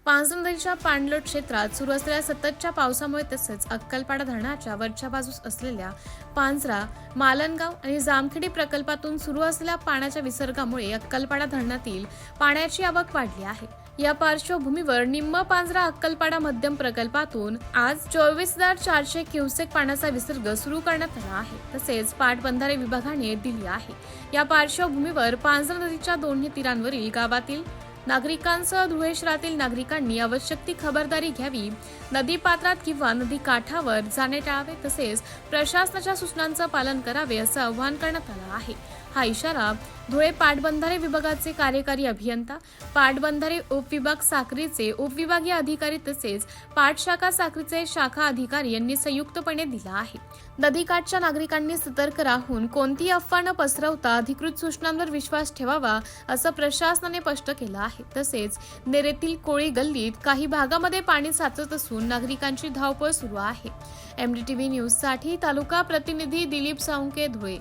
पांझरा नदीच्या पाणलोट क्षेत्रात सुरू असलेल्या सततच्या पावसामुळे तसेच अक्कलपाडा धरणाच्या वरच्या बाजूस असलेल्या पांझरा, मालनगाव आणि जामखेडी प्रकल्पातून सुरू असलेल्या पाण्याच्या विसर्गामुळे अक्कलपाडा धरणातील पाण्याची आवक वाढली आहे। या पार्श्वभूमीवर निम्म पांझरा अक्कलपाडा मध्यम प्रकल्पातून आज 24,400 क्युसेक पाण्याचा विसर्ग सुरू करण्यात आला आहे। तसेच पाटबंधारे विभागाने दिली आहे। या पार्श्वभूमीवर पांझरा नदीच्या दोन्ही तीरांवरील गावातील नागरिकांसह धुळे शहरातील नागरिकांनी आवश्यक ती खबरदारी घ्यावी, नदी पात्रात किंवा नदी काठावर जाणे टाळावे, तसेच प्रशासनाच्या सूचनांचं पालन करावे असं आवाहन करण्यात आलं आहे। हा इशारा धुळे पाटबंधारे विभागाचे कार्यकारी अभियंता, पाटबंधारे उपविभाग साक्रीचे उपविभागीय अधिकारी तसेच पाटशाखा साक्रीचे शाखा अधिकारी यांनी संयुक्तपणे दिला आहे। नदीकाठच्या नागरिकांनी सतर्क राहून कोणतीही अफवा न पसरवता अधिकृत सूचनांवर विश्वास ठेवावा असं प्रशासनाने स्पष्ट केलं आहे। तसेच नेरेतील कोळी गल्लीत काही भागामध्ये पाणी साचत असून नागरिकांची धावपळ सुरू आहे। MDTV न्यूज साठी तालुका प्रतिनिधी दिलीप साळुंके, धुळे।